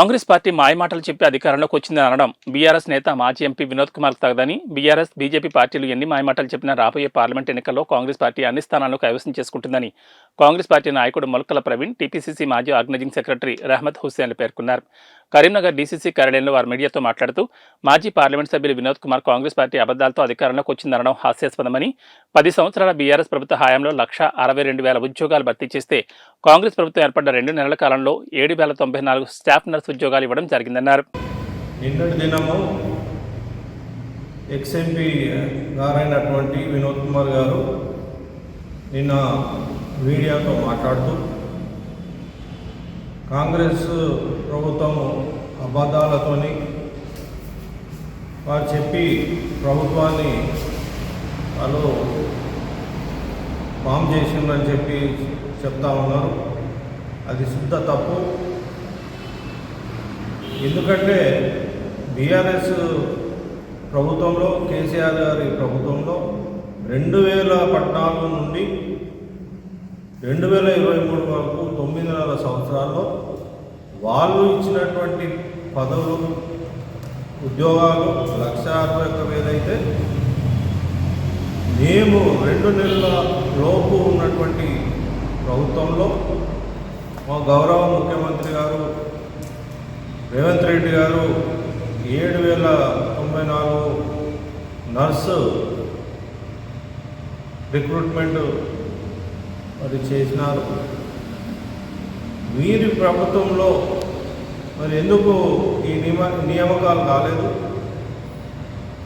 Congress party మాయమాటలు చెప్పి అధికారంలోకి వచ్చిందని అనడం బీఆర్ఎస్ నేత మాజీ ఎంపీ వినోద్ కుమార్ తగదని, బీఆర్ఎస్, బీజేపీ పార్టీలు ఎన్ని మాయమాటలు చెప్పినా రాబోయే పార్లమెంట్ ఎన్నికల్లో కాంగ్రెస్ పార్టీ అన్ని స్థానాలను కైవసం చేసుకుంటుందని కాంగ్రెస్ పార్టీ నాయకుడు మొలకల ప్రవీణ్, టీపీసీసీ మాజీ ఆర్గనైజింగ్ సెక్రటరీ రహమత్ హుస్సేన్లు పేర్కొన్నారు. కరీంనగర్ డీసీసీ కార్యాలయంలో వారు మీడియాతో మాట్లాడుతూ, మాజీ పార్లమెంట్ సభ్యులు వినోద్ కుమార్ కాంగ్రెస్ పార్టీ అబద్దాలతో అధికారంలోకి వచ్చిందనడం హాస్యాస్పదమని, 10 సంవత్సరాల బీఆర్ఎస్ ప్రభుత్వ హయాంలో 1,62,000 ఉద్యోగాలు భర్తీ చేస్తే కాంగ్రెస్ ప్రభుత్వం ఏర్పడ్డ 2 నెలల కాలంలో 7,094 స్టాఫ్ నర్స్ ఉద్యోగాలు ఇవ్వడం జరిగిందన్నారు. నిన్నటి దినము ఎక్స్ఎంపీ గారైనటువంటి వినోద్ కుమార్ గారు నిన్న మీడియాతో మాట్లాడుతూ కాంగ్రెస్ ప్రభుత్వం అబద్ధాలతోని వారు చెప్పి ప్రభుత్వాన్ని వాళ్ళు ఫామ్ చేసిందని చెప్పి చెప్తా ఉన్నారు. అది శుద్ధ తప్పు. ఎందుకంటే బీఆర్ఎస్ ప్రభుత్వంలో, కేసీఆర్ గారి ప్రభుత్వంలో 2014 నుండి 2023 వరకు 9.5 సంవత్సరాల్లో వాళ్ళు ఇచ్చినటువంటి పదవులు, ఉద్యోగాలు 1,61,000 అయితే మేము 2 నెలల లోపు ఉన్నటువంటి ప్రభుత్వంలో మా గౌరవ ముఖ్యమంత్రి గారు రేవంత్ రెడ్డి గారు 7,094 నర్సు రిక్రూట్మెంట్ మరి చేసినారు. వీరి ప్రభుత్వంలో మరి ఎందుకు ఈ నియామకాలు కాలేదు?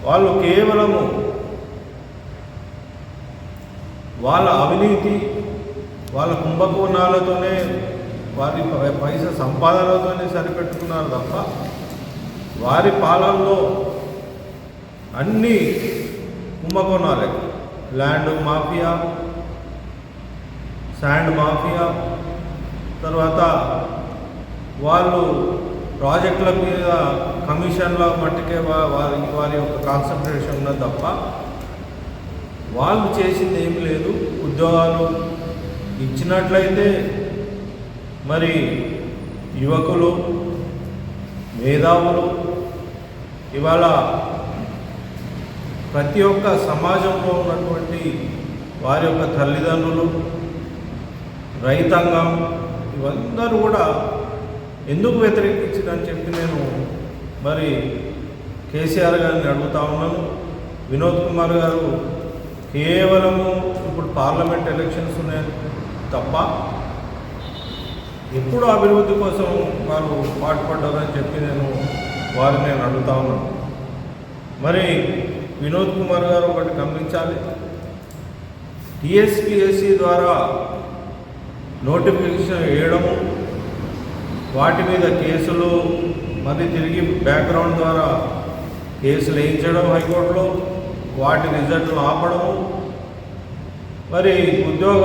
వాళ్ళు కేవలము వాళ్ళ అవినీతి, వాళ్ళ కుంభకోణాలతోనే, వారి పైసా సంపాదనలతోనే సరిపెట్టుకున్నారు తప్ప వారి పాలనలో అన్ని కుంభకోణాలే. ల్యాండ్ మాఫియా, శాండ్ మాఫియా, తర్వాత వాళ్ళు ప్రాజెక్టుల మీద కమిషన్ల మట్టుకే వారి యొక్క కాన్సన్ట్రేషన్ ఉన్నది తప్ప వాళ్ళు చేసింది ఏమి లేదు. ఉద్యోగాలు ఇచ్చినట్లయితే మరి యువకులు, మేధావులు, ఇవాళ ప్రతి ఒక్క సమాజంలో ఉన్నటువంటి వారి యొక్క తల్లిదండ్రులు, రైతాంగం, ఇవందరూ కూడా ఎందుకు వ్యతిరేకించిందని చెప్పి నేను మరి కేసీఆర్ గారిని అడుగుతా ఉన్నాను. వినోద్ కుమార్ గారు కేవలము ఇప్పుడు పార్లమెంట్ ఎలక్షన్స్ ఉన్నాయి తప్ప ఎప్పుడు అభివృద్ధి కోసం వాళ్ళు పాటుపడ్డారని చెప్పి వారిని అడుగుతా ఉన్నాను. మరి వినోద్ కుమార్ గారు ఒకటి గమనించాలి. టీఎస్పీఎస్సీ ద్వారా నోటిఫికేషన్ వేయడము, వాటి మీద కేసులు, మళ్ళీ తిరిగి బ్యాక్గ్రౌండ్ ద్వారా కేసులు వేయించడం హైకోర్టులో, వాటి రిజల్ట్లు ఆపడము, మరి ఉద్యోగ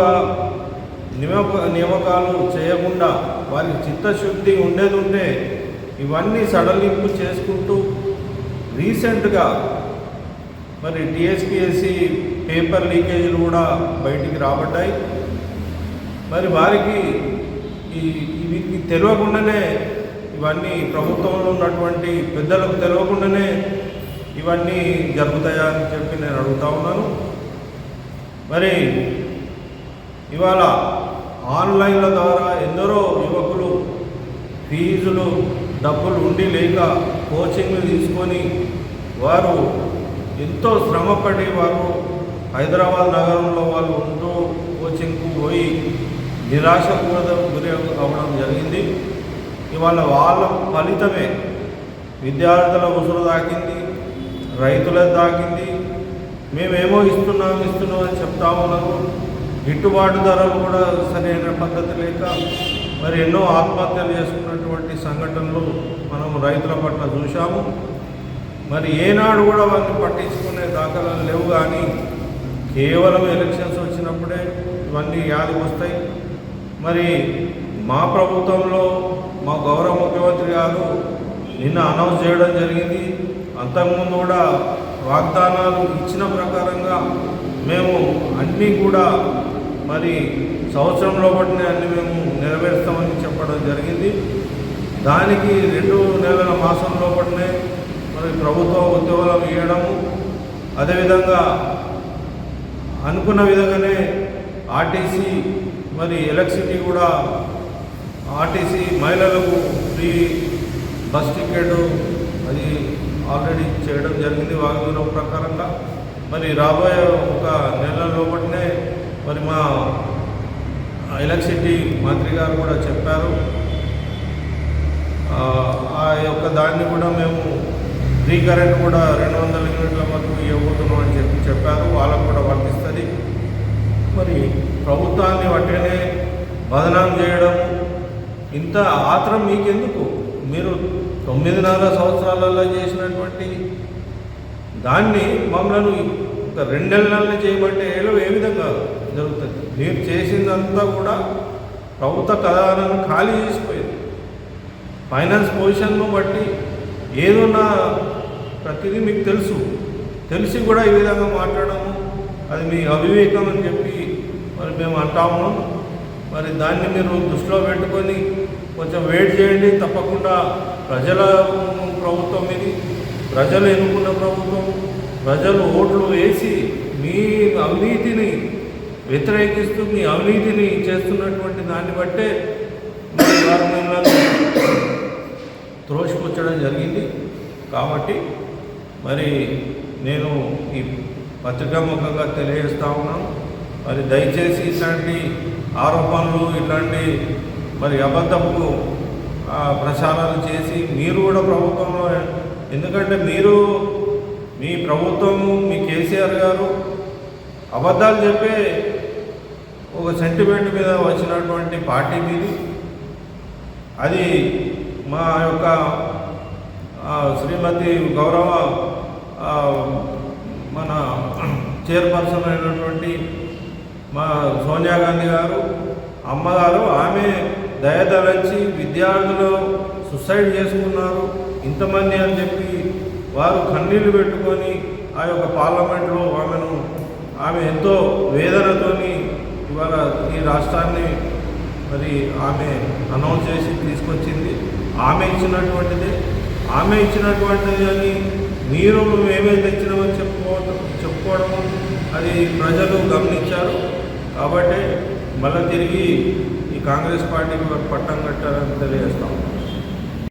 నియామకాలు చేయకుండా వారికి చిత్తశుద్ధి ఉండేది ఉంటే ఇవన్నీ సడలింపు చేసుకుంటూ రీసెంట్గా మరి టీఎస్పీఎస్సీ పేపర్ లీకేజీలు కూడా బయటికి రాబడ్డాయి. మరి వారికి ఇవి తెలియకుండానే, ఇవన్నీ ప్రభుత్వంలో ఉన్నటువంటి పెద్దలకు తెలియకుండానే ఇవన్నీ జరుగుతాయా అని చెప్పి నేను అడుగుతా ఉన్నాను. మరి ఇవాళ ఆన్లైన్ల ద్వారా ఎందరో యువకులు ఫీజులు, డబ్బులు ఉండి లేక కోచింగ్లు తీసుకొని వారు ఎంతో శ్రమపడి వారు హైదరాబాద్ నగరంలో వాళ్ళు ఉంటూ కోచింగ్కు పోయి నిరాశకు గురి అవ్వడం జరిగింది. ఇవాళ వాళ్ళ ఫలితమే విద్యార్థుల ఉసురు తాకింది, రైతులకు తాకింది. మేమేమో ఇస్తున్నాం అని చెప్తా ఉన్నారు. గిట్టుబాటు ధరలు కూడా సరైన పద్ధతి లేక మరి ఎన్నో ఆత్మహత్యలు చేసుకున్నటువంటి సంఘటనలు మనం రైతుల పట్ల చూశాము. మరి ఏనాడు కూడా వారిని పట్టించుకునే దాఖలాలు లేవు. కానీ కేవలం ఎలక్షన్స్ వచ్చినప్పుడే ఇవన్నీ యాదికి వస్తాయి. మరి మా ప్రభుత్వంలో మా గౌరవ ముఖ్యమంత్రి గారు నిన్న అనౌన్స్ చేయడం జరిగింది. అంతకుముందు కూడా వాగ్దానాలు ఇచ్చిన ప్రకారంగా మేము అన్నీ కూడా మరి సంవత్సరంలో పట్టిన అన్ని మేము నెరవేరుస్తామని చెప్పడం జరిగింది. దానికి 2 నెలల మాసం లోపలనే మరి ప్రభుత్వం ఉద్యోగాలు ఇవ్వడము, అదేవిధంగా అనుకున్న విధంగానే ఆర్టీసీ మరి ఎలక్ట్రిసిటీ కూడా ఆర్టీసీ మహిళలకు ఫ్రీ బస్ టికెట్ అది ఆల్రెడీ చేయడం జరిగింది వాగ్దానం ప్రకారంగా. మరి రాబోయే ఒక నెల లోపలనే మరి మా ఎలక్ట్రిసిటీ మంత్రి గారు కూడా చెప్పారు, ఆ యొక్క దాన్ని కూడా మేము ఫ్రీ కరెంట్ కూడా 200 యూనిట్ల వరకు ఇవ్వబోతున్నాం అని చెప్పారు. వాళ్ళకు కూడా వర్తిస్తుంది. మరి ప్రభుత్వాన్ని వట్టినే బదనాం చేయడం, ఇంత ఆత్రం మీకెందుకు? మీరు 9.5 సంవత్సరాలలో చేసినటువంటి దాన్ని మమ్మల్ని ఒక 2 నెలలు చేయమంటే ఏ విధంగా జరుగుతుంది? మీరు చేసిందంతా కూడా ప్రభుత్వ ఖజానాను ఖాళీ చేసిపోయింది. ఫైనాన్స్ పొజిషన్ను బట్టి ఏదున్నా ప్రతిదీ మీకు తెలిసి కూడా ఈ విధంగా మాట్లాడము అది మీ అవివేకం అని చెప్పి మరి మేము అంటా ఉన్నాం. మరి దాన్ని మీరు దృష్టిలో పెట్టుకొని కొంచెం వెయిట్ చేయండి. తప్పకుండా ప్రజల ప్రభుత్వం ఇది, ప్రజలు ఎన్నుకున్న ప్రభుత్వం, ప్రజలు ఓట్లు వేసి మీ అవినీతిని వ్యతిరేకిస్తూ మీ అవినీతిని చేస్తున్నటువంటి దాన్ని బట్టే మరి వారు మిమ్మల్ని త్రోసిపుచ్చడం జరిగింది. కాబట్టి మరి నేను ఈ పత్రికాముఖంగా తెలియజేస్తా ఉన్నాను, మరి దయచేసి ఇట్లాంటి ఆరోపణలు ఇట్లాంటి మరి అబద్ధపు ప్రచారాలు చేసి మీరు కూడా ప్రభుత్వంలో, ఎందుకంటే మీరు మీ ప్రభుత్వము మీ కేసీఆర్ గారు అబద్ధాలు చెప్పే ఒక సెంటిమెంట్ మీద వచ్చినటువంటి పార్టీ మీది. అది మా యొక్క శ్రీమతి గౌరవ మన చైర్పర్సన్ అయినటువంటి మా సోనియా గాంధీ గారు అమ్మగారు, ఆమె దయదలంచి విద్యార్థులు సూసైడ్ చేసుకున్నారు ఇంతమంది అని చెప్పి వారు కన్నీళ్లు పెట్టుకొని ఆ యొక్క పార్లమెంట్లో ఆమె ఎంతో వేదనతోని ఇవాళ ఈ రాష్ట్రాన్ని మరి ఆమె అనౌన్స్ చేసి తీసుకొచ్చింది. ఆమె ఇచ్చినటువంటిది అని మీరు మేమే తెచ్చినామని చెప్పుకోవడము అది ప్రజలు గమనించారు. కాబట్టి మళ్ళీ తిరిగి ఈ కాంగ్రెస్ పార్టీకి పట్టం కట్టారని తెలియజేస్తాం.